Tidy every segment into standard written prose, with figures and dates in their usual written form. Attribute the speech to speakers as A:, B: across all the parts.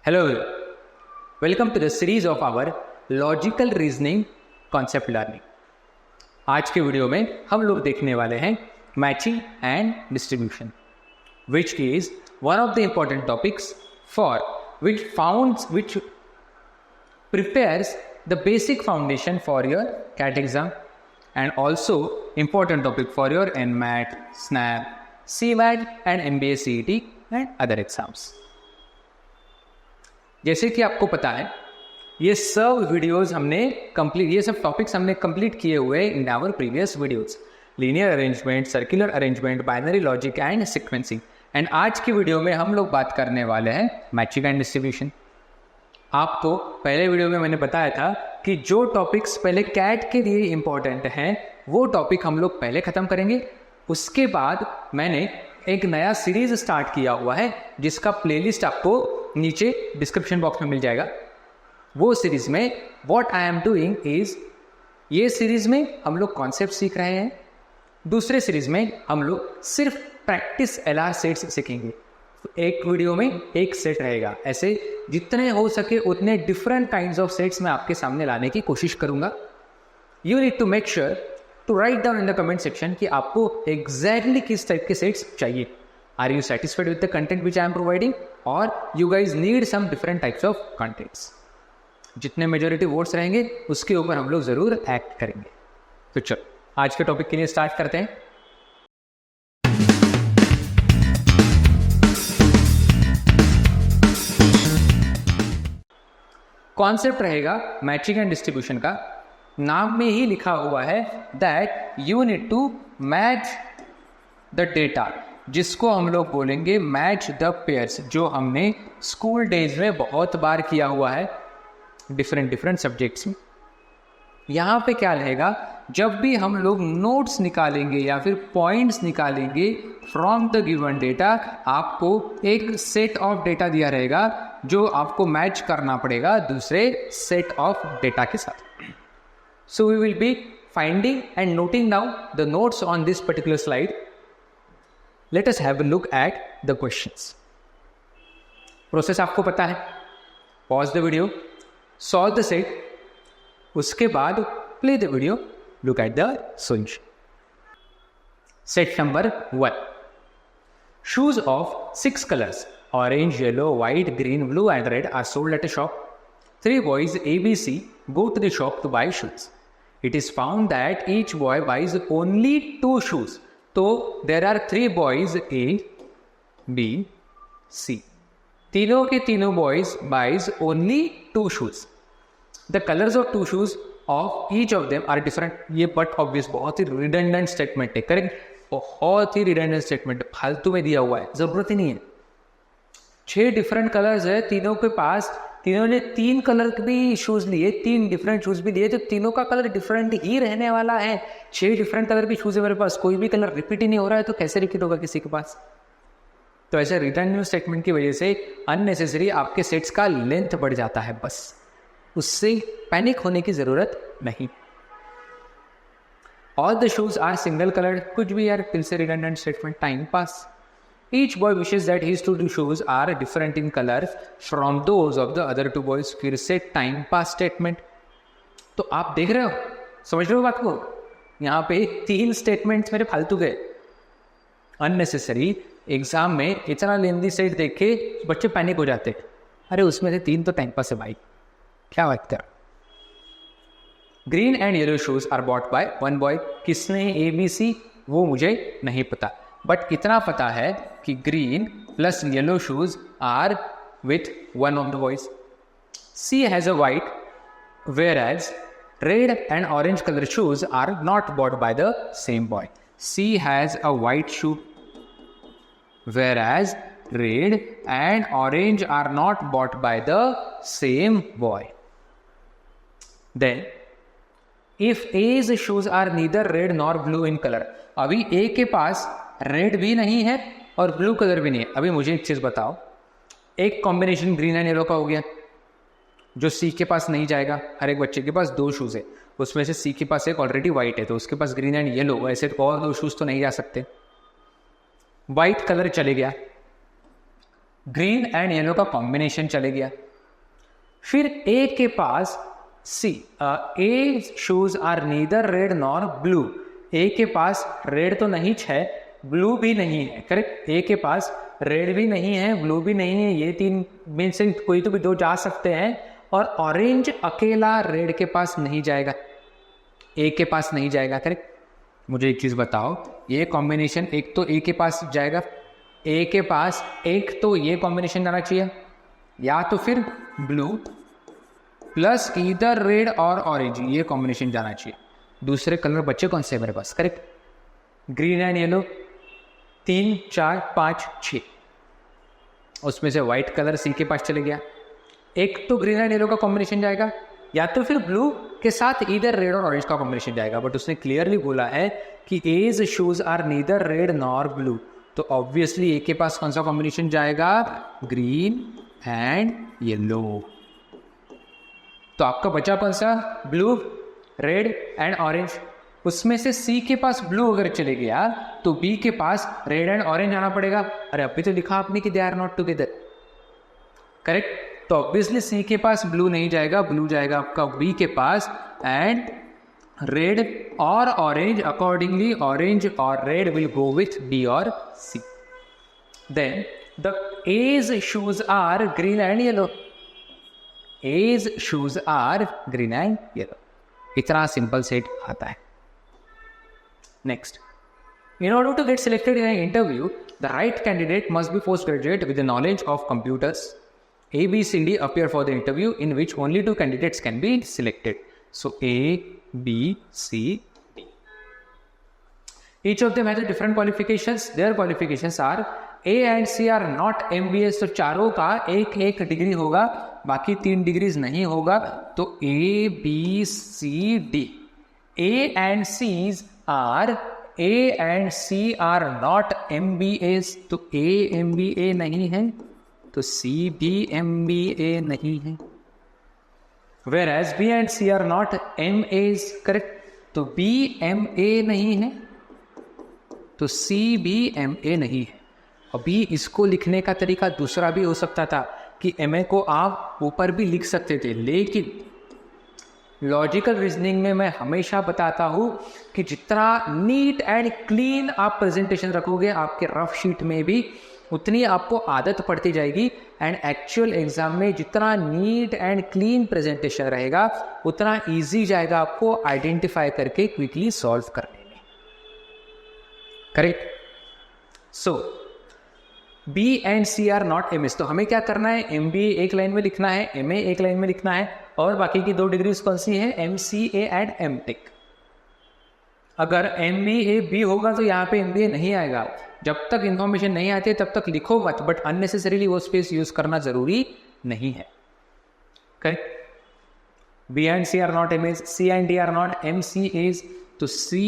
A: Hello, welcome to the series of our Logical Reasoning Concept Learning. आज के video में हम लोग देखने वाले हैं matching and distribution, which is one of the important topics for which prepares the basic foundation for your CAT exam and also important topic for your NMAT, SNAP, CMAT and MBA CET and other exams. जैसे कि आपको पता है ये सब videos ये सब topics हमने कंप्लीट किए हुए in our previous videos, linear arrangement, circular arrangement, binary logic and sequencing. And आज की वीडियो में हम लोग बात करने वाले हैं मैचिंग एंड डिस्ट्रीब्यूशन। आपको पहले वीडियो में मैंने बताया था कि जो टॉपिक्स पहले कैट के लिए इंपॉर्टेंट हैं वो टॉपिक हम लोग पहले ख़त्म करेंगे। उसके बाद मैंने एक नया सीरीज स्टार्ट किया हुआ है जिसका प्लेलिस्ट आपको नीचे डिस्क्रिप्शन बॉक्स में मिल जाएगा। वो सीरीज में what I am doing is, ये सीरीज में हम लोग कॉन्सेप्ट सीख रहे हैं। दूसरे सीरीज में हम लोग सिर्फ प्रैक्टिस एलआर सेट्स सीखेंगे। एक वीडियो में एक सेट रहेगा। ऐसे जितने हो सके उतने डिफरेंट काइंड्स ऑफ सेट्स मैं आपके सामने लाने की कोशिश करूंगा। You need to make sure to write down in the comment section कि आपको एग्जैक्टली किस टाइप के सेट्स चाहिए। Are you satisfied with the content which I am providing और you guys need some different types of contents. जितने majority votes रहेंगे उसके ऊपर हम लोग जरूर एक्ट करेंगे। तो चलो आज के टॉपिक के लिए स्टार्ट करते हैं। कॉन्सेप्ट रहेगा मैचिंग एंड डिस्ट्रीब्यूशन का। नाम में ही लिखा हुआ है that you need to match the data, जिसको हम लोग बोलेंगे मैच द पेयर्स, जो हमने स्कूल डेज में बहुत बार किया हुआ है डिफरेंट सब्जेक्ट्स में। यहाँ पे क्या रहेगा, जब भी हम लोग नोट्स निकालेंगे या फिर पॉइंट्स निकालेंगे फ्रॉम द गिवन डेटा, आपको एक सेट ऑफ डेटा दिया रहेगा जो आपको मैच करना पड़ेगा दूसरे सेट ऑफ डेटा के साथ। So we will be finding and noting down the notes on this particular slide. Let us have a look at the questions. Process आपको पता है। Pause the video, solve the set, उसके बाद play the video, look at the solution. Set number 1, shoes of 6 colors orange, yellow, white, green, blue and red are sold at a shop. 3 boys ABC go to the shop to buy shoes. It is found that each boy buys only 2 shoes. तो there are 3 boys A, B, C. तीनों के तीनों boys buys only 2 shoes. The colors of 2 shoes of each of them are different. ये but obvious बहुत ही redundant statement है। Correct, बहुत ही रिडंडेंट स्टेटमेंट, फालतू में दिया हुआ है, जरूरत ही नहीं है। 6 डिफरेंट कलर्स है तीनों के पास, तीनों ने 3 कलर के भी शूज लिए, 3 डिफरेंट शूज भी लिए, तो तीनों का कलर डिफरेंट ही रहने वाला है। 6 डिफरेंट कलर के शूज है मेरे पास, कोई भी कलर रिपीट ही नहीं हो रहा है, तो कैसे रिपीट होगा किसी के पास। तो ऐसे रिटर्न स्टेटमेंट की वजह से अननेसेसरी आपके सेट्स का लेंथ बढ़ जाता है, बस उससे पैनिक होने की जरूरत नहीं। All the shoes are single coloured, कुछ भी यार, फिर से redundant statement, time pass. Each boy wishes that his 2 shoes are different in color from those of the other 2 boys. फिर से टाइम पास स्टेटमेंट। तो आप देख रहे हो, समझ रहे हो बात को। यहाँ पे 3 स्टेटमेंट्स मेरे फालतू गए, अननेसेसरी। एग्जाम में इतना लेंदी सेट देख के बच्चे पैनिक हो जाते, अरे उसमें से 3 तो टाइम पास है भाई, क्या बात कर। Green and yellow shoes are bought by 1 boy. किसने ABC वो मुझे नहीं पता, बट इतना पता है कि green plus yellow shoes are with 1 of the boys. C has a white whereas red and orange colour shoes are not bought by the same boy. C has a white shoe whereas red and orange are not bought by the same boy. Then if A's shoes are neither red nor blue in colour, अभी A के पास red भी नहीं है और blue colour भी नहीं है। अभी मुझे एक चीज बताओ, एक कॉम्बिनेशन ग्रीन एंड येलो का हो गया जो C के पास नहीं जाएगा। हर एक बच्चे के पास 2 शूज है, उसमें से C के पास एक ऑलरेडी वाइट है तो उसके पास ग्रीन एंड येलो, ऐसे और 2 शूज तो नहीं जा सकते। वाइट कलर चले गया, ग्रीन एंड येलो का कॉम्बिनेशन चले गया। फिर ए के पास C A shoes are neither red nor blue, A के पास रेड तो नहीं है, ब्लू भी नहीं है, करेक्ट। ए के पास रेड भी नहीं है, ब्लू भी नहीं है, ये तीन में से कोई तो भी दो जा सकते हैं, और ऑरेंज अकेला रेड के पास नहीं जाएगा, ए के पास नहीं जाएगा, करेक्ट। मुझे एक चीज बताओ, ये कॉम्बिनेशन एक तो ए के पास जाएगा, ए के पास एक तो ये कॉम्बिनेशन जाना चाहिए, या तो फिर ब्लू प्लस ईदर रेड और ऑरेंज, ये कॉम्बिनेशन जाना चाहिए। दूसरे कलर बच्चे कौन से है मेरे पास, करेक्ट, ग्रीन एंड येलो 3 4 5 6, उसमें से व्हाइट कलर सी के पास चले गया। एक तो ग्रीन एंड येलो का कॉम्बिनेशन जाएगा, या तो फिर ब्लू के साथ इधर रेड और ऑरेंज का कॉम्बिनेशन जाएगा, बट उसने क्लियरली बोला है कि A's shoes are neither red nor blue, तो ऑब्वियसली ए के पास कौन सा कॉम्बिनेशन जाएगा, ग्रीन एंड येलो। तो आपका बचा कौन सा, ब्लू रेड एंड ऑरेंज। उसमें से सी के पास ब्लू अगर चले गया तो बी के पास रेड एंड ऑरेंज आना पड़ेगा। अरे अभी तो लिखा आपने कि they are not together, correct. तो ऑब्वियसली सी के पास ब्लू नहीं जाएगा, ब्लू जाएगा आपका बी के पास, एंड रेड और ऑरेंज, अकॉर्डिंगली ऑरेंज और red will go with B और C. Then the A's shoes are green and yellow, A's shoes are green and yellow, इतना सिंपल सेट आता है। Next, in order to get selected in an interview, the right candidate must be postgraduate with the knowledge of computers. A, B, C, D appear for the interview in which only 2 candidates can be selected. So A, B, C, D. Each of them has a different qualifications. Their qualifications are A and C are not MBAs, तो चारों का एक एक degree होगा, बाकी 3 degrees नहीं होगा। तो A, B, C, D. A and C's are A and C are not MBAs, तो A MBA नहीं है, तो C भी MBA नहीं है। Whereas B and C are not MAs, correct, तो B MA नहीं है, तो C भी MA नहीं है। अभी इसको लिखने का तरीका दूसरा भी हो सकता था कि MA को आप ऊपर भी लिख सकते थे, लेकिन लॉजिकल रीजनिंग में मैं हमेशा बताता हूं कि जितना नीट एंड क्लीन आप प्रेजेंटेशन रखोगे आपके रफ शीट में भी, उतनी आपको आदत पड़ती जाएगी, एंड एक्चुअल एग्जाम में जितना नीट एंड क्लीन प्रेजेंटेशन रहेगा उतना इजी जाएगा आपको आइडेंटिफाई करके क्विकली सॉल्व करने में, correct. So B and C are not MS, तो हमें क्या करना है, MBA एक लाइन में लिखना है, MA एक लाइन में लिखना है, और बाकी की 2 डिग्रीज कौन सी है, MCA एंड MTech। अगर MBA B होगा तो यहाँ पे MBA नहीं आएगा। जब तक इंफॉर्मेशन नहीं आती तब तक लिखो मत, बट अननेसेसरीली वो स्पेस यूज करना जरूरी नहीं है, correct. B and C are not MAs, C and D are not MCAs, तो C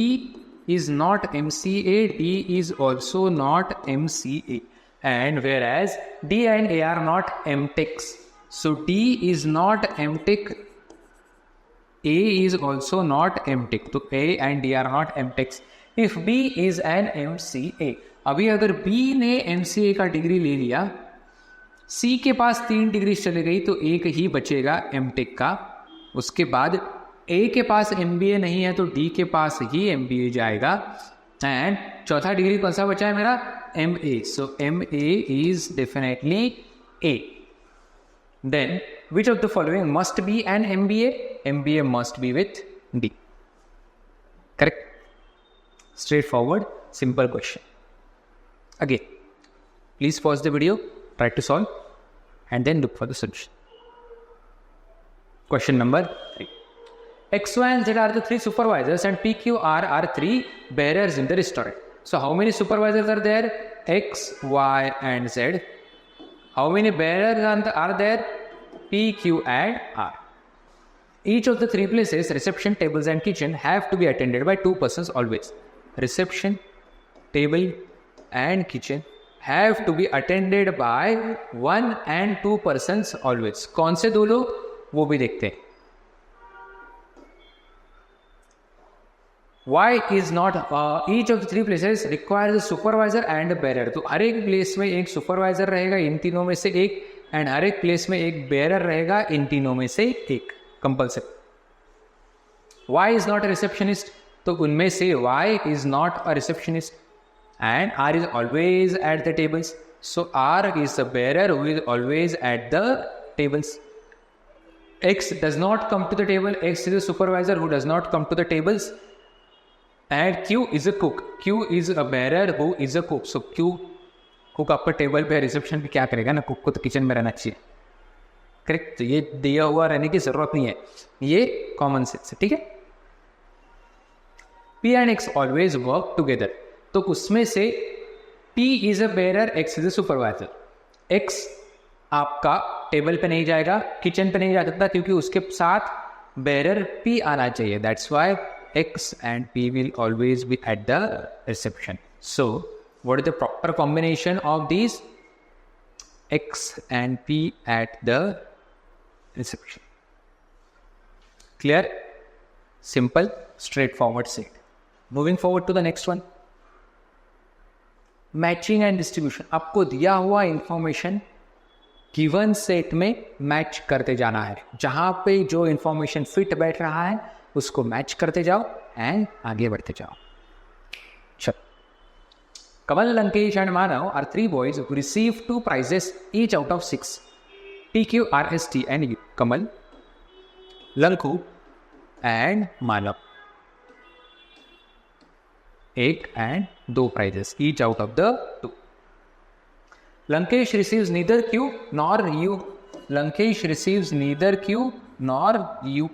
A: is not MCA, D is also not MCA, and whereas D and A are not MTechs, so D is not MTech, A is also not MTech, तो A and D are not MTechs. If B is an MCA, अभी अगर B ने MCA का degree ले लिया, C के पास 3 degree चले गई, तो एक ही बचेगा MTech का। उसके बाद A के पास MBA नहीं है, तो D के पास ही MBA जाएगा, एंड चौथा डिग्री कौन सा बचा है मेरा, MA, so MA is definitely A. Then which of the following must be an MBA? MBA must be with D, correct. Straightforward, simple question. Again, please pause the video, try to solve, and then look for the solution. Question number 3. X, Y, and Z are the 3 supervisors, and P, Q, R are 3 bearers in the restaurant. So how many supervisors are there? X, Y, and Z. How many bearers are there? P, Q, and R. Each of the 3 places, reception, tables, and kitchen, have to be attended by 2 persons always. Reception, table, and kitchen have to be attended by 1 and 2 persons always. कौन से 2 लोग, वो भी देखते हैं। Y is not each of the three places requires a supervisor and bearer. तो हर एक प्लेस में एक सुपरवाइजर रहेगा इन तीनों में से एक, एंड हर एक प्लेस में एक बेरर रहेगा इन तीनों में से एक, compulsory. Y is not a receptionist, तो उनमें से Y is not a receptionist, and R is always at the tables, so R is the bearer who is always at the tables. X does not come to the table. X is a supervisor who does not come to the tables. And Q is a cook. Q is a bearer who is a cook. So Q cook आपका table पे reception पे क्या करेगा ना, cook को तो kitchen में रहना चाहिए, करेक्ट। तो ये दिया हुआ रहने की जरूरत नहीं है, ये कॉमन सेंस है, ठीक है। P and X always work together. तो उसमें से P is a bearer, X is a supervisor. X आपका टेबल पे नहीं जाएगा, किचन पे नहीं जा सकता, क्योंकि उसके साथ बेरर पी आना चाहिए। That's why X and P will always be at the reception. So what is the proper combination of these? X and P at the reception. Clear, simple, straight forward set. Moving forward to the next one, matching and distribution. आपको दिया हुआ information given set में match करते जाना है, जहां पे जो इंफॉर्मेशन फिट बैठ रहा है उसको मैच करते जाओ एंड आगे बढ़ते जाओ। चलो, Kamal, Lankesh and Manav are three boys who receive 2 prizes each out of 6. P, Q, R, S, T and U. Kamal, Lanku and Manav, 1 and 2 prizes each out of the 2. Lankesh receives neither Q nor U. Lankesh receives neither Q nor U.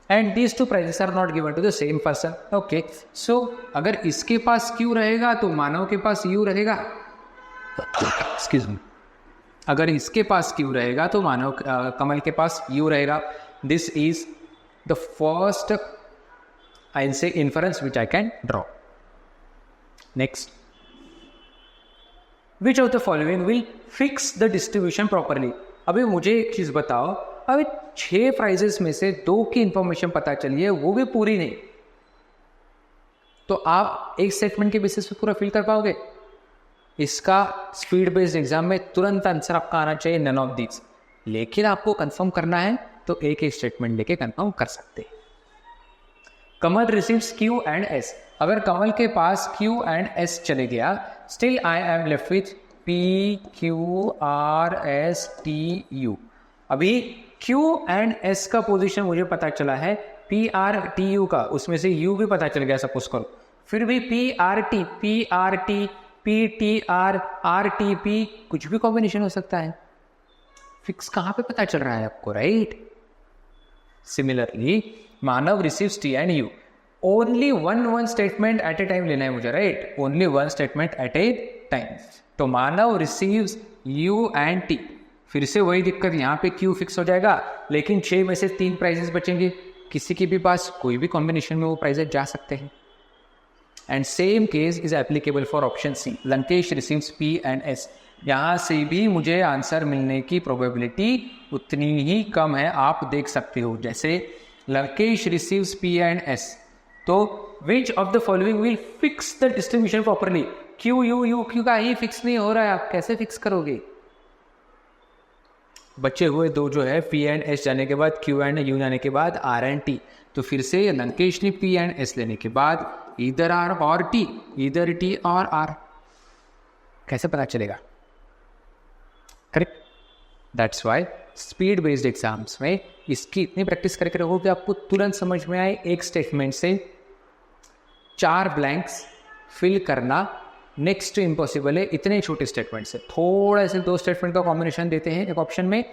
A: And these 2 prizes are not given to the same person. Okay. So, अगर इसके पास Q रहेगा तो मानव के पास U रहेगा. Excuse me. अगर इसके पास Q रहेगा तो मानव कमल के पास U रहेगा. This is the first, I'll say, inference which I can draw. Next. Which of the following will fix the distribution properly? अभी मुझे एक चीज बताओ, अभी 6 प्राइजेस में से 2 की इंफॉर्मेशन पता चली है, वो भी पूरी नहीं, तो आप एक स्टेटमेंट के बेसिस पे पूरा फिल कर पाओगे? इसका स्पीड बेस्ड एग्जाम में तुरंत आंसर आपका आना चाहिए नन ऑफ दीज, लेकिन आपको कंफर्म करना है तो एक एक स्टेटमेंट लेके कंफर्म कर सकते हैं। कमल रिसीव्स Q एंड S। अगर कमल के पास Q एंड S चले गया, still I am left with P, Q, R, S, T, U। अभी Q एंड S का पोजीशन मुझे पता चला है, P, R, T, U का, उसमें से U भी पता चल गया सपोज करो, फिर भी P, R, T, P, R, T, P, T, R, R, T, P, कुछ भी कॉम्बिनेशन हो सकता है। फिक्स कहाँ पे पता चल रहा है आपको, right? Similarly Manav receives T and U। Only one statement at A time लेना है मुझे, right? Only one statement at A time. तो मानव रिसीव्स U एंड T, फिर से वही दिक्कत, यहाँ पे Q फिक्स हो जाएगा, लेकिन 6 में से 3 प्राइजेस बचेंगे, किसी के भी पास कोई भी कॉम्बिनेशन में वो प्राइजेस जा सकते हैं। And same case is applicable for option C, Lankesh receives P and S। यहाँ से भी मुझे आंसर मिलने की प्रोबेबिलिटी उतनी ही कम है, आप देख सकते हो। जैसे Lankesh receives P and S, तो विच of the following will fix the distribution properly? Q, U, U, Q का ही फिक्स नहीं हो रहा है, आप कैसे फिक्स करोगे? बचे हुए 2 जो है P एंड S जाने के बाद, Q एंड U जाने के बाद R एंड T, तो फिर से लंकेश ने P एंड S लेने के बाद इधर R और T, इधर T और R, कैसे पता चलेगा? Correct. That's why speed based exams में इसकी इतनी प्रैक्टिस करके रखो कि आपको तुरंत समझ में आए, एक स्टेटमेंट से 4 ब्लैंक्स फिल करना नेक्स्ट टू इम्पॉसिबल है इतने छोटे स्टेटमेंट से। थोड़ा से 2 स्टेटमेंट का कॉम्बिनेशन देते हैं एक ऑप्शन में,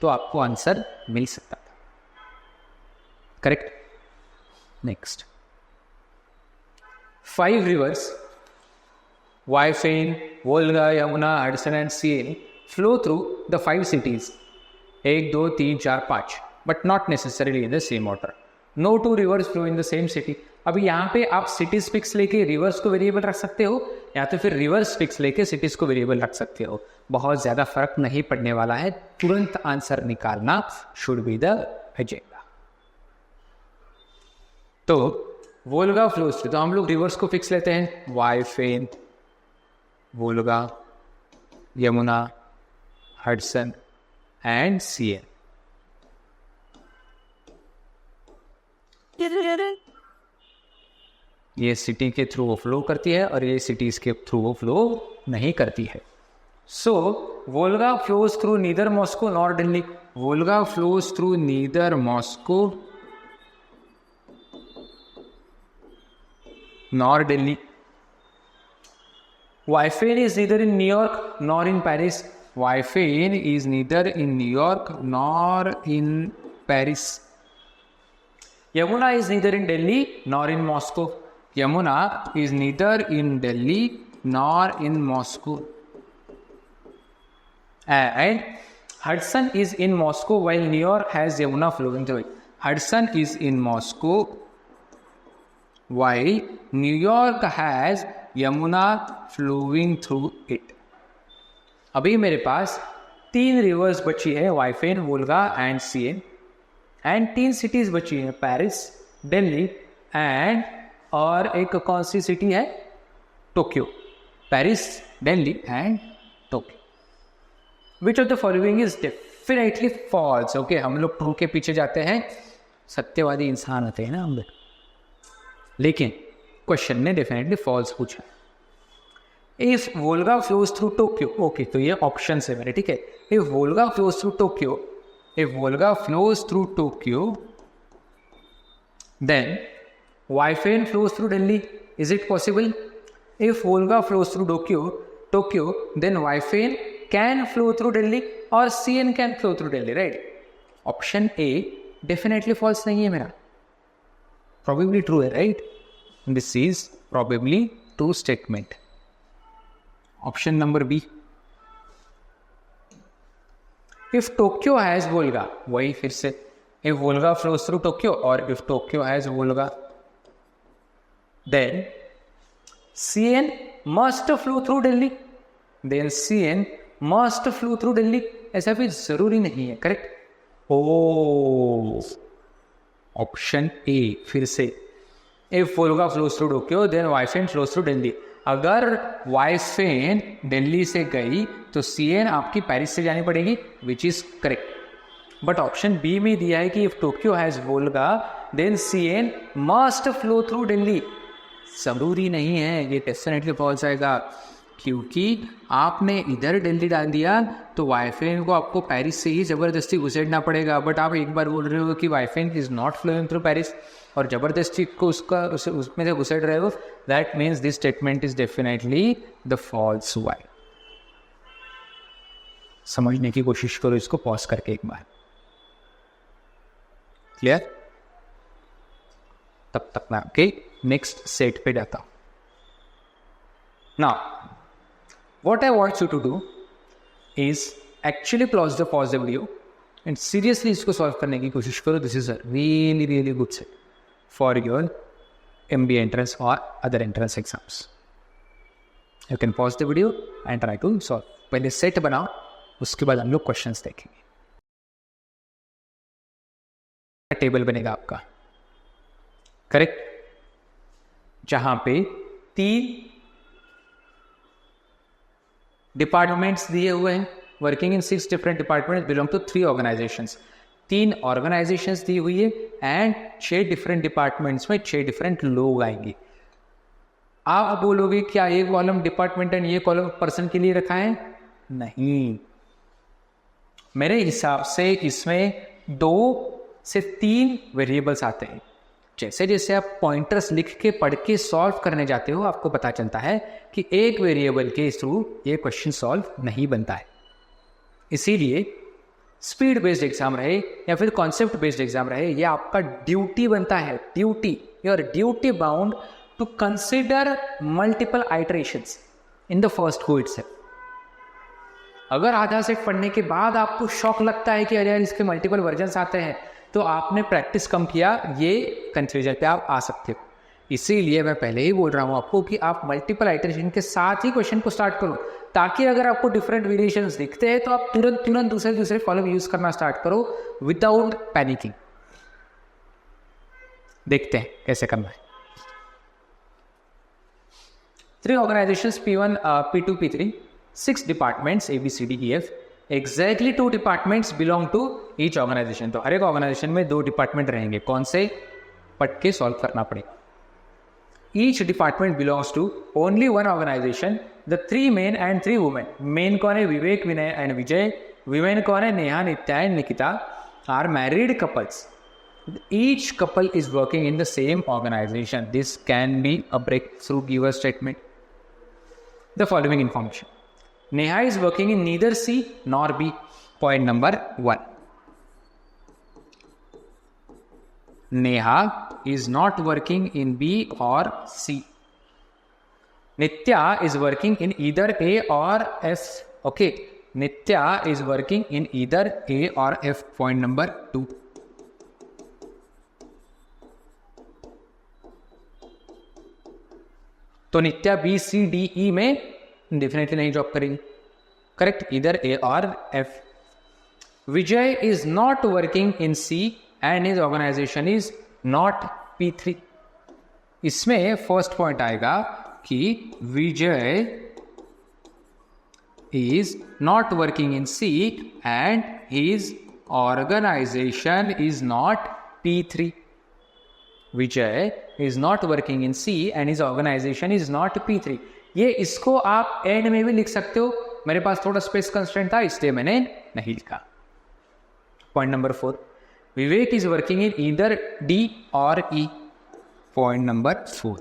A: तो आपको आंसर मिल सकता था। Correct. Next, 5 rivers, Wyfen, Volga, Yamuna, Hudson and Seine flow through the 5 cities, 1, 2, 3, 4, 5, but not necessarily in the same order. No 2 rivers flow in the same city. अभी यहाँ पे आप सिटीज फिक्स लेके रिवर्स को वेरिएबल रख सकते हो, या तो फिर रिवर्स फिक्स लेके सिटीज को वेरिएबल रख सकते हो, बहुत ज्यादा फर्क नहीं पड़ने वाला है, तुरंत आंसर निकालना शुड बी द एजेंडा। तो वोल्गा फ्लोज थ्रू, तो हम लोग रिवर्स को फिक्स लेते हैं, Wyfen, Volga, Yamuna, Hudson and Seine. ये सिटी के थ्रू वो फ्लो करती है और ये सिटीज के थ्रू वो फ्लो नहीं करती है। So Volga flows through neither Moscow nor Delhi, Volga flows through neither Moscow nor Delhi. Wyfen is neither in New York nor in Paris. Waifein is neither in New York nor in Paris. Yamuna is neither in Delhi nor in Moscow. Yamuna is neither in Delhi nor in Moscow. And Hudson is in Moscow while New York has Yamuna flowing through it. Hudson is in Moscow while New York has Yamuna flowing through it. अभी मेरे पास 3 rivers बची है, Wyfen, Volga and Seine, and 3 cities बची है, Paris, Delhi and और एक कौन सी सिटी है, Tokyo. Paris, Delhi and Tokyo. Which of the following is definitely false. Okay, हम लोग ट्रू के पीछे जाते हैं, सत्यवादी इंसान होते हैं ना हम लोग, लेकिन क्वेश्चन ने डेफिनेटली फॉल्स पूछा। If Volga flows through Tokyo, okay, तो ये ऑप्शन है मेरे, ठीक है। If Volga flows through Tokyo, if Volga flows through Tokyo, then Wyfen flows through Delhi, is it possible? If Volga flows through Tokyo, then Wyfen can flow through Delhi और Seine can flow through Delhi, right? Option A definitely false नहीं है मेरा, probably true है, right? This is probably true statement. Option number B. If Tokyo has Volga, वही फिर से, if Volga flows through Tokyo और if Tokyo has Volga, then CN must flow through Delhi. Then CN must flow through Delhi. ऐसा भी जरूरी नहीं है, correct? O, option A फिर से, if Volga flows through Tokyo then Wyfen flows through Delhi. अगर Wyfen Delhi से गई तो सीएन आपकी पेरिस से जानी पड़ेगी, which is correct. But option B में दिया है कि if Tokyo has Volga then CN must flow through Delhi. जरूरी नहीं है, ये डेफिनेटली फॉल्स आएगा, क्योंकि आपने इधर दिल्ली डाल दिया तो वाइफेन को आपको पेरिस से ही जबरदस्ती घुसेड़ना पड़ेगा। बट आप एक बार बोल रहे हो कि Wyfen is not flowing through Paris और जबरदस्ती को उसमें से घुसेड़ रहे हो, that means this statement is definitely the false one. समझने की कोशिश करो इसको पॉज करके एक बार, क्लियर? तब तक मैं आपके नेक्स्ट सेट पे जाता हूं। Now what I want you to do is actually pause the video and seriously इसको solve करने की कोशिश करो। This is a really good set for your MBA entrance or other entrance exams. You can pause the video and try to solve. पहले set बनाओ, उसके बाद हम लोग क्वेश्चंस देखेंगे। टेबल बनेगा आपका, करेक्ट, जहां पे 3 डिपार्टमेंट्स दिए हुए हैं, working in 6 different departments, belong to 3 organisations. 3 organisations दी हुई है एंड 6 डिफरेंट डिपार्टमेंट्स में 6 डिफरेंट लोग आएंगे। आप बोलोगे क्या ये कॉलम डिपार्टमेंट एंड ये कॉलम पर्सन के लिए रखा है? नहीं, मेरे हिसाब से इसमें 2 से 3 वेरिएबल्स आते हैं। जैसे जैसे आप पॉइंटर्स लिख के पढ़ के सॉल्व करने जाते हो, आपको पता चलता है कि एक वेरिएबल के थ्रू ये क्वेश्चन सॉल्व नहीं बनता है। इसीलिए स्पीड बेस्ड एग्जाम रहे या फिर कॉन्सेप्ट बेस्ड एग्जाम रहे, ये आपका ड्यूटी बनता है, duty, your duty bound to consider multiple iterations in the first go itself. अगर आधा सेट पढ़ने के बाद आपको शॉक लगता है कि अरे यार इसके मल्टीपल वर्जन्स आते हैं, तो आपने प्रैक्टिस कम किया, ये कंफ्यूजन पे आप आ सकते हो। इसीलिए मैं पहले ही बोल रहा हूँ आपको कि आप मल्टीपल आइटरेशन के साथ ही क्वेश्चन को स्टार्ट करो, ताकि अगर आपको डिफरेंट वेरिएशंस दिखते हैं तो आप तुरंत दूसरे कॉलम यूज करना स्टार्ट करो विदाउट पैनिकिंग। देखते हैं कैसे करना है। 3 organizations P1, P2, P3, 6 departments A, B, C, D, E, F. Exactly 2 departments belong to each organization. तो हर एक ऑर्गेनाइजेशन में 2 डिपार्टमेंट रहेंगे. कौन से? पढ़ के सॉल्व करना पड़ेगा. Each department belongs to only one organization. The 3 men and 3 women. Men कौन है? विवेक, विनय and विजय. Women कौन है? नेहा, नित्या and Nikita. Are married couples. Each couple is working in the same organization. This can be a breakthrough giver statement. The following information. Neha is working in neither C nor B. Point number 1. Neha is not working in B or C. Nitya is working in either A or F. Okay. Nitya is working in either A or F. Point number 2. तो नित्या B C D E में definitely नहीं job करेगी. Correct. इधर A और F. Vijay is not working in C and his organisation is not P3. इसमें first point आएगा कि Vijay is not working in C and his organisation is not P3. Vijay is not working in C and his organization is not P3. ये इसको आप and में भी लिख सकते हो. मेरे पास थोड़ा स्पेस कंस्ट्रेंट था इसलिए मैंने नहीं लिखा. Point number 4. Vivek is working in either D और E. Point number 4.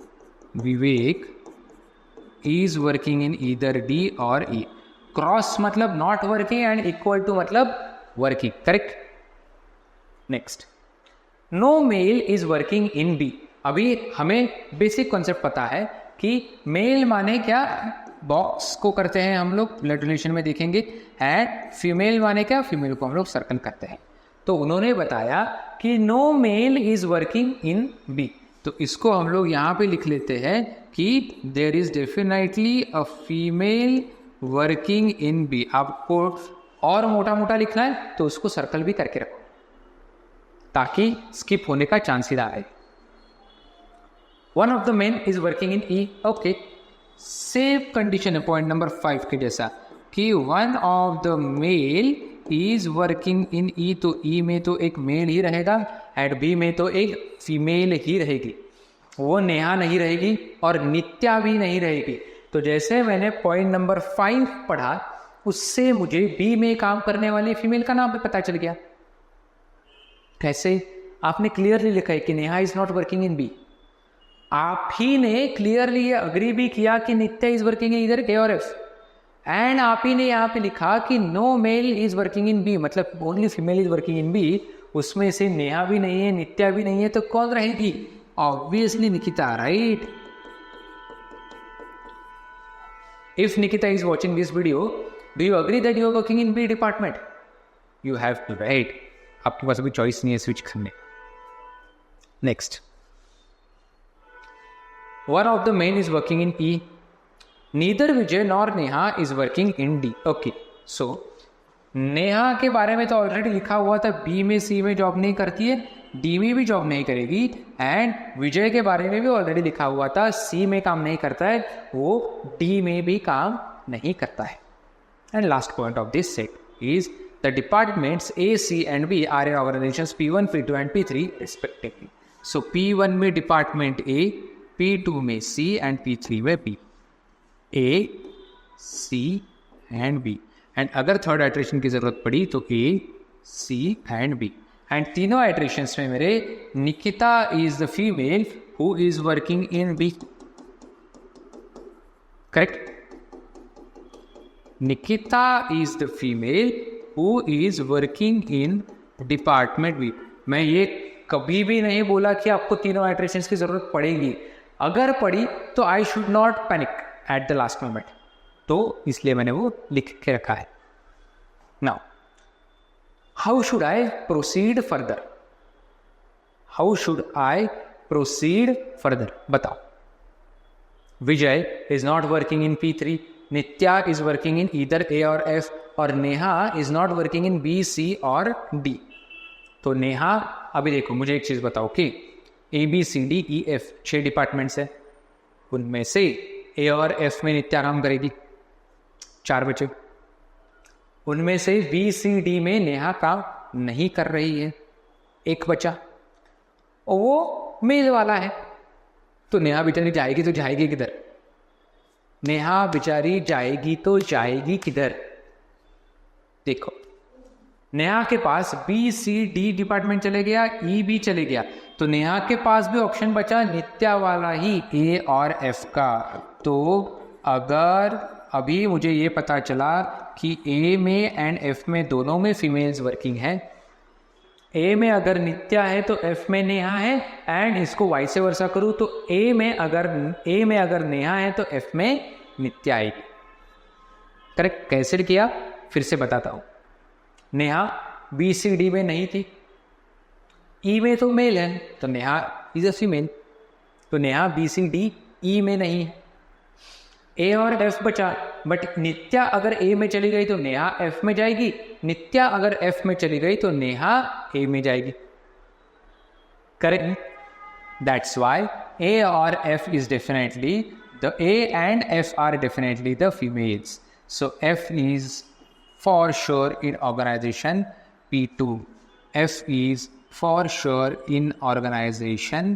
A: Vivek is working in either D और E. क्रॉस मतलब not working and equal to मतलब working. Correct. Next. No male is working in B. अभी हमें basic concept पता है कि mail माने क्या, बॉक्स को करते हैं हम लोग, ब्लड रिलेशन में देखेंगे. एंड फीमेल माने क्या, फीमेल को हम लोग सर्कल करते हैं. तो उन्होंने बताया कि no male is working in B. तो इसको हम लोग यहाँ पे लिख लेते हैं कि there is definitely a female working in B. आपको और मोटा मोटा लिखना है तो उसको सर्कल भी करके रखो ताकि स्किप होने का चांस ही ना आए. One of the men is working in E. Okay. Same condition है पॉइंट नंबर 5 के जैसा कि one of the male is working in E. तो E में तो एक मेल ही रहेगा एंड B में तो एक फीमेल ही रहेगी. वो नेहा नहीं रहेगी और नित्या भी नहीं रहेगी. तो जैसे मैंने पॉइंट नंबर 5 पढ़ा उससे मुझे B में काम करने वाली फीमेल का नाम भी पता चल गया. कैसे? आपने क्लियरली लिखा है कि Neha is not working in B. आप ही ने क्लियरली ये अग्री भी किया कि नित्या इज वर्किंग इन इधर ए और एफ. एंड आप ही ने यहाँ पे लिखा कि no male is working in B, मतलब only female is working in B. उसमें से नेहा भी नहीं है, नित्या भी नहीं है, तो कौन रहेगी? Obviously Nikita. Right. If Nikita is watching this video, do you agree that you are working in B department? You have to. Right. आपके पास अभी चॉइस नहीं है स्विच करने. Next. One of the men is working in E. Neither Vijay nor Neha is working in D. Okay. So, Neha के बारे में तो ऑलरेडी लिखा हुआ था B में C में जॉब नहीं करती है, D में भी जॉब नहीं करेगी. एंड विजय के बारे में भी ऑलरेडी लिखा हुआ था C में काम नहीं करता है, वो D में भी काम नहीं करता है. And last point of this set is the departments A, C and B are in organizations P1, P2 and P3 respectively. So P1 में डिपार्टमेंट A, P2 में C एंड P3 में B. A, C and B. And अगर third iteration की जरूरत पड़ी तो A, C and B. And तीनों iterations में मेरे Nikita is the female who is working in B. Correct. Nikita is the female who is working in department B. मैं ये कभी भी नहीं बोला कि आपको तीनों आइट्रेशंस की जरूरत पड़ेगी. अगर पड़ी तो I should not panic at the last moment. तो इसलिए मैंने वो लिख के रखा है. Now how should I proceed further? How should I proceed further? बताओ. Vijay is not working in P3. Nitya is working in either A और F. और Neha is not working in B, C और D. तो नेहा, अभी देखो मुझे एक चीज बताओ कि A, B, C, D, E, F 6 departments है. उनमें से ए और एफ में नित्या काम करेगी, 4 बचे। उनमें से बी सी डी में नेहा काम नहीं कर रही है, 1 बचा, और वो मेल वाला है। तो नेहा बेचारी जाएगी तो जाएगी किधर? नेहा बेचारी जाएगी तो जाएगी किधर? देखो, नेहा के पास बी सी डी डिपार्टमेंट चले गया, ई भी चले गया, तो नेहा के पास भी ऑप्शन बचा नित्या वाला ही, ए और एफ का। तो अगर अभी मुझे ये पता चला कि ए में एंड एफ में दोनों में फीमेल्स वर्किंग है, ए में अगर नित्या है तो एफ में नेहा है, एंड इसको वाइस वर्सा करूँ तो ए में अगर नेहा है तो एफ में नित्या आएगी। करेक्ट? कैसे किया फिर से बताता हूँ। नेहा बी सी डी में नहीं थी, ई में तो मेल है तो नेहा इज अ फीमेल, तो Neha B C D E में नहीं है। ए और एफ बचा, बट नित्या अगर ए में चली गई तो नेहा एफ में जाएगी, नित्या अगर एफ में चली गई तो नेहा ए में जाएगी। करेक्ट? दैट्स वाई ए और F is definitely the A and F R definitely the females. So F is for sure in organization P2. F is for sure in organization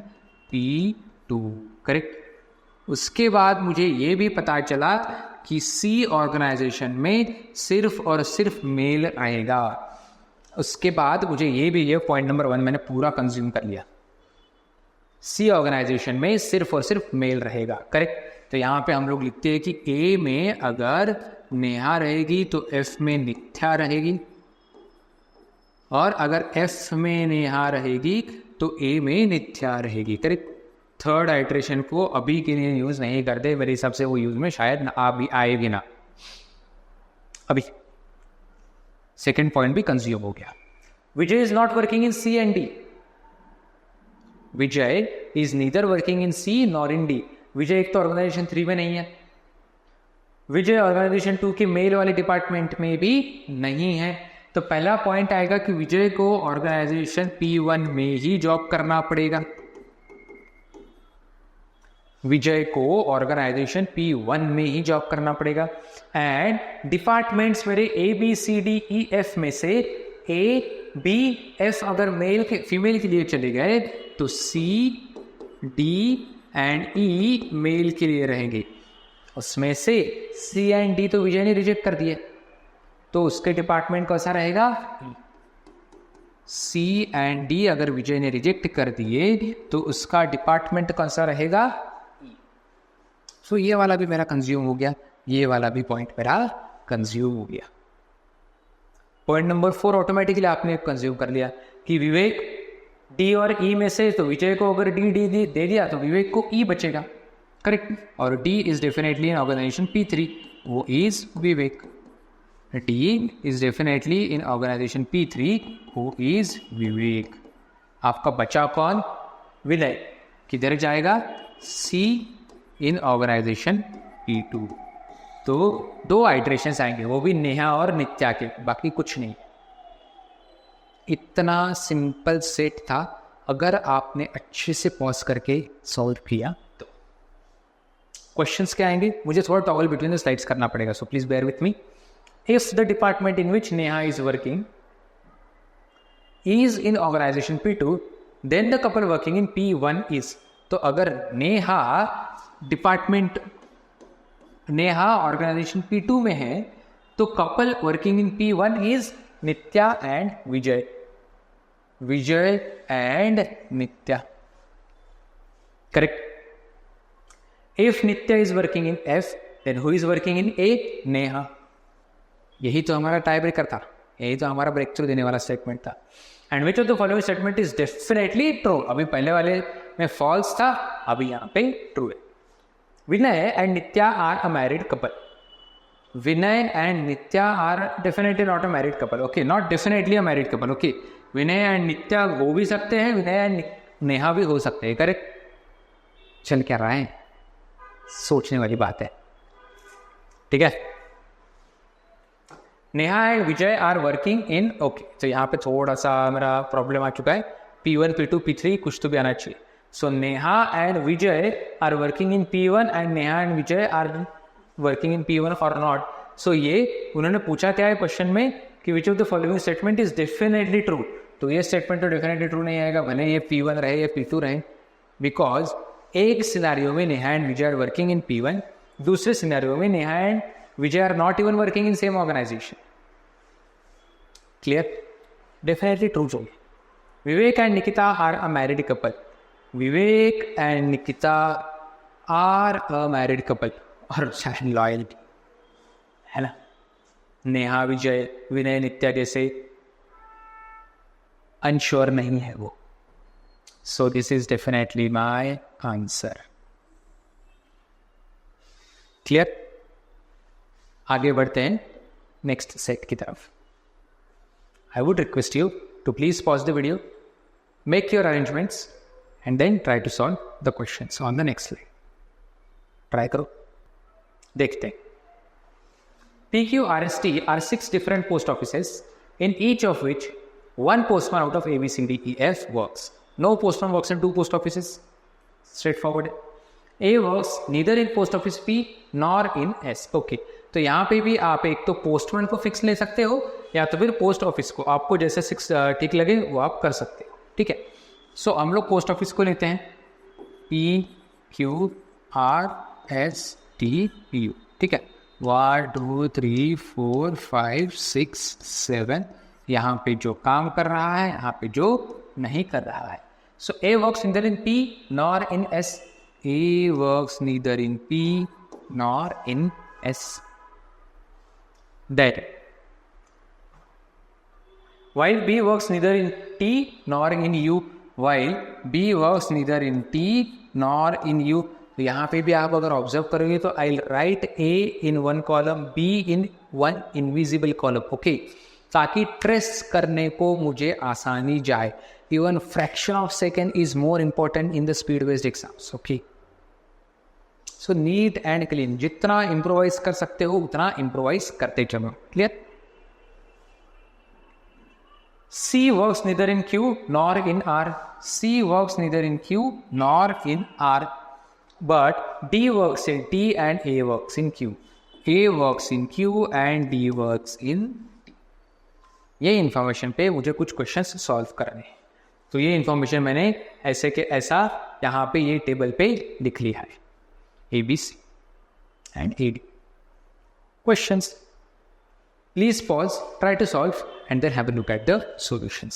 A: P2. Correct? उसके बाद मुझे ये भी पता चला कि C ऑर्गेनाइजेशन में सिर्फ और सिर्फ मेल आएगा। उसके बाद मुझे ये पॉइंट नंबर 1 मैंने पूरा कंज्यूम कर लिया। C ऑर्गेनाइजेशन में सिर्फ और सिर्फ मेल रहेगा। करेक्ट? तो यहाँ पे हम लोग लिखते हैं कि A में अगर नेहा रहेगी तो F में नित्या रहेगी, और अगर F में नेहा रहेगी तो A में नित्या रहेगी। करेक्ट? थर्ड आइट्रेशन को अभी के लिए यूज नहीं करते, मेरे हिसाब से वो यूज में शायद ना आए भी ना। अभी सेकेंड पॉइंट भी कंज्यूम हो गया। Vijay is not working in C and D। Vijay is neither working in C nor in D। Vijay एक तो ऑर्गेनाइजेशन 3 में नहीं है, विजय ऑर्गेनाइजेशन 2 के मेल वाले डिपार्टमेंट में भी नहीं है। तो पहला पॉइंट आएगा कि विजय को ऑर्गेनाइजेशन P1 में ही जॉब करना पड़ेगा। विजय को ऑर्गेनाइजेशन P1 में ही जॉब करना पड़ेगा। एंड डिपार्टमेंट्स मेरे A B C D E F में से A B F अगर फीमेल के लिए चले गए तो C D and E male के लिए रहेंगे। उसमें से C एंड D तो विजय ने रिजेक्ट कर दिए, तो उसके डिपार्टमेंट कैसा रहेगा? C एंड D अगर विजय ने रिजेक्ट कर दिए तो उसका डिपार्टमेंट कैसा रहेगा? सो ये वाला भी मेरा कंज्यूम हो गया, ये वाला भी पॉइंट मेरा कंज्यूम हो गया। पॉइंट नंबर 4 ऑटोमेटिकली आपने कंज्यूम कर लिया कि विवेक डी और ई में से, तो विजय को अगर डी दे दिया तो विवेक को ई बचेगा। करेक्ट? और D is definitely in organization P3, वो is Vivek. D is definitely in organization P3, वो इज विवेक। आपका बचा कौन? विनय। किधर जाएगा? सी इन ऑर्गेनाइजेशन P2। तो 2 आइट्रेशंस आएंगे, वो भी नेहा और नित्या के, बाकी कुछ नहीं। इतना सिंपल सेट था। अगर आपने अच्छे से पॉज करके सॉल्व किया तो क्वेश्चंस क्या आएंगे? मुझे थोड़ा टॉगल बिटवीन द स्लाइड्स करना पड़ेगा, so please bear with me. If the department in which Neha is working is in organization P2, then the couple working in P1 is. तो अगर नेहा ऑर्गेनाइजेशन P2 में है तो couple working in P1 is Nitya and Vijay. Vijay and Nitya. Correct? If Nitya is working in F, then who is working in A? Neha. यही तो हमारा tie breaker था, यही तो हमारा ब्रेक थ्रू देने वाला स्टेटमेंट था। And which of the following statement is definitely true? अभी पहले वाले में फॉल्स था, अभी यहाँ पे ट्रू है। Vinay and Nitya are a married couple. Vinay and Nitya are definitely not a married couple. Okay, not definitely a married couple. Okay, Vinay and Nitya हो भी सकते हैं, विनय एंड नेहा भी हो सकते हैं। करेक्ट? चल क्या रहा है, सोचने वाली बात है। ठीक है? Neha and Vijay are working in, okay, तो यहाँ पे थोड़ा सा मेरा प्रॉब्लम आ चुका है। P1 P2 P3 कुछ तो भी आना चाहिए। So Neha and Vijay are working in P1 and Neha and Vijay are working in P1 or not. So ये उन्होंने पूछा क्या है क्वेश्चन में कि विच of the following statement is definitely true. तो ये स्टेटमेंट तो डेफिनेटली ट्रू नहीं आएगा, भले ये P1 रहे या P2 रहे, बिकॉज एक सिनेरियो में Neha and Vijay are working in P1, दूसरे सिनेरियो में Neha and Vijay are not even working in same organisation. Clear? Definitely true चाहिए. Vivek and Nikita are a married couple. Vivek and Nikita are a married couple. और loyalty है ना, नेहा विजय विनय नित्या जैसे अनश्योर नहीं है वो. So this is definitely my answer. Clear? आगे बढ़ते हैं नेक्स्ट सेट की तरफ. I would request you to please pause the video, make your arrangements, and then try to solve the questions on the next slide. Try करो, देखते हैं. PQRST are 6 different post offices, in each of which one postman out of A, B, C, D, E, F works. No postman works in 2 post offices. Straightforward. A works neither in post office P nor in S. Okay. तो यहाँ पे भी आप एक तो postman को fix ले सकते हो या तो फिर पोस्ट ऑफिस को, आपको जैसे 6 ठीक लगे वो आप कर सकते हो. ठीक है. सो हम लोग पोस्ट ऑफिस को लेते हैं. PQRST. ठीक है. 1 2 3 4 5 6 7. यहाँ पे जो काम कर रहा है, यहाँ पे जो नहीं कर रहा है. सो A works neither in P nor in S. A works neither in P nor in S. That while B works neither in T nor in U, while B works neither in T nor in U. तो यहाँ पे भी आप अगर observe करोगे तो I write A in 1 column, B in 1 invisible column. Okay, ताकि trace करने को मुझे आसानी जाए. Even fraction of second is more important in the speed based exams. Okay, so neat and clean. जितना इंप्रोवाइज कर सकते हो उतना इंप्रोवाइज करते चलो. Clear? C works neither in Q nor in R. C works neither in Q nor in R. But D works in T and A works in Q. A works in Q and D works in T. ये information पे मुझे कुछ questions solve करने हैं. तो ये information मैंने ऐसे के ऐसा यहाँ पे ये टेबल पे लिख लिया है. ABC and AD. Questions. Please pause, try to solve, and then have a look at the solutions.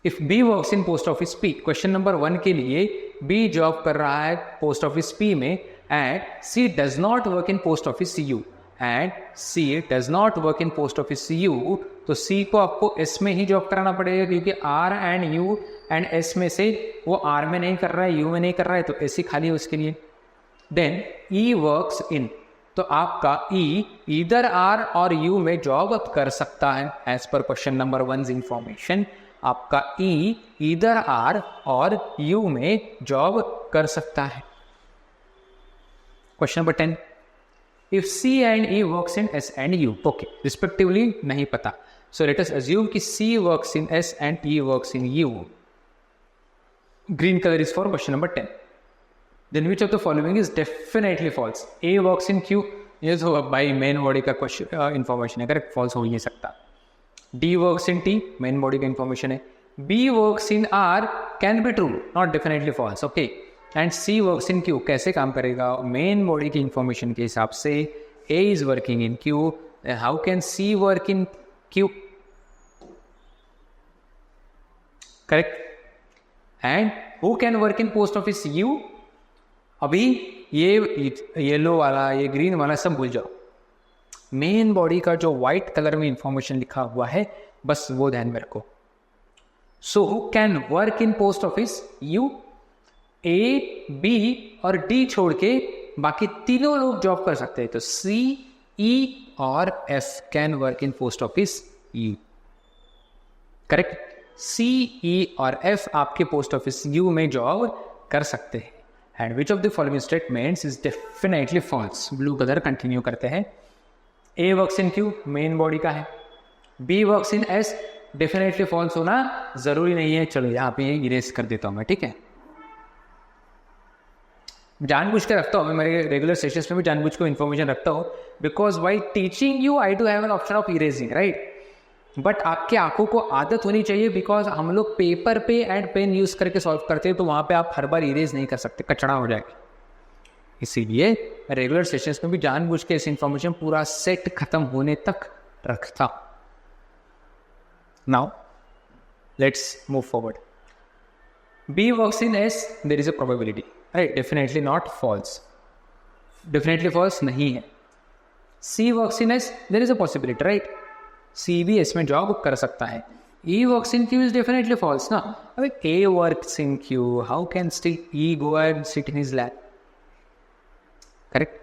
A: If B works in post office P, question number 1 के लिए B जॉब कर रहा है post office P में, and C does not work in post office CU, and C does not work in post office CU. तो C को आपको S में ही जॉब कराना पड़ेगा क्योंकि R and U and S में से वो R में नहीं कर रहा है, U में नहीं कर रहा है, तो S ही खाली है उसके लिए. Then E works in, तो आपका E either R और U में जॉब कर सकता है. एज पर क्वेश्चन नंबर 1 इंफॉर्मेशन आपका E either R और U में जॉब कर सकता है. Question number 10. If C and E works in S and U, okay, respectively नहीं पता. So let us assume कि C works in S and E works in U. Green color is for question number 10. Then which of the following is definitely false? A works in Q. ये तो भाई main body का question information है, correct, false हो ही नहीं सकता. D works in T, main body का information है. B works in R can be true, not definitely false. Okay. And C works in Q, कैसे काम करेगा? मेन बॉडी की इंफॉर्मेशन के हिसाब से A is working in Q. How can C work in Q? Correct. And who can work in post office U? अभी ये yellow वाला, ये ग्रीन वाला सब भूल जाओ. मेन बॉडी का जो व्हाइट कलर में इंफॉर्मेशन लिखा हुआ है बस वो ध्यान में रखो. So who can work in post office U? A, B और D छोड़ के बाकी तीनों लोग जॉब कर सकते हैं. तो C, E और F can work in post office U. Correct. C, E और F आपके पोस्ट ऑफिस U में जॉब कर सकते हैं. And which of the following statements is definitely false? Blue colour continue करते हैं. A works in Q, main body का है. B works in S, definitely false होना जरूरी नहीं है। चलो यहाँ पे इरेज कर देता हूँ मैं, ठीक है। जानबूझ के रखता हूँ मैं, मेरे रेगुलर सेशंस में भी जानबूझ को इन्फॉर्मेशन रखता हूँ, because while teaching you I do have an option of erasing, right. But आपके आंखों को आदत होनी चाहिए, बिकॉज हम लोग पेपर पे एंड पेन यूज करके सॉल्व करते हैं, तो वहां पे आप हर बार इरेज नहीं कर सकते, कचड़ा हो जाएगा। इसीलिए रेगुलर सेशंस में भी जानबूझ के इस इंफॉर्मेशन पूरा सेट खत्म होने तक रखता। Now let's move forward. B works in S, there is a probability, right, definitely not false, definitely false नहीं है। C works in S, there is a possibility, right, C भी एस में job कर सकता है। E works in Q is definitely false ना। अबे A works in Q, how can still E go and sit in his lap? Correct,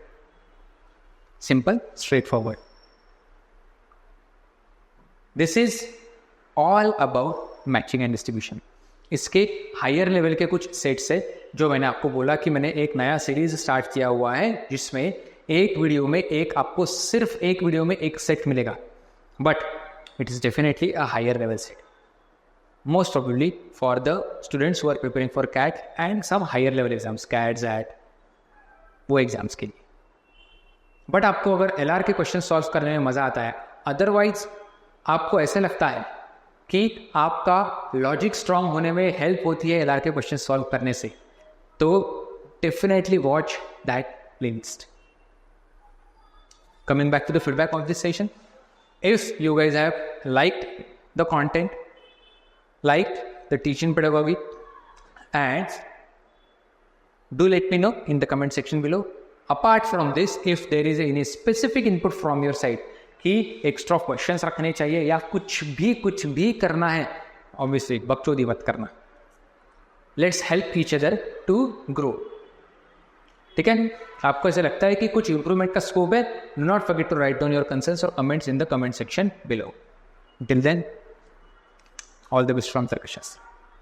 A: simple, straight forward. This is all about matching and distribution. इसके higher level के कुछ sets है, जो मैंने आपको बोला कि मैंने एक नया सीरीज स्टार्ट किया हुआ है, जिसमें एक वीडियो में आपको सिर्फ एक वीडियो में एक सेट मिलेगा, but it is definitely a higher level set, most probably for the students who are preparing for CAT and some higher level exams, CAT, ZAT, वो एग्जाम्स के लिए। बट आपको अगर LR के क्वेश्चन सॉल्व करने में मज़ा आता है, अदरवाइज आपको ऐसा लगता है कि आपका लॉजिक स्ट्रांग होने में हेल्प होती है LR के क्वेश्चन सॉल्व करने से, तो definitely watch that playlist. Coming back to the feedback of this session, if you guys have liked the content, liked the teaching pedagogy, and do let me know in the comment section below. Apart from this, if there is any specific input from your side कि extra questions रखने चाहिए या कुछ भी करना है, obviously बकचोदी मत करना। Let's help each other to grow. ठीक है, आपको ऐसा लगता है कि कुछ इंप्रूवमेंट का स्कोप है, do not forget to write down your concerns और comments in the comment section below. Till then, all the best from सर्कशस।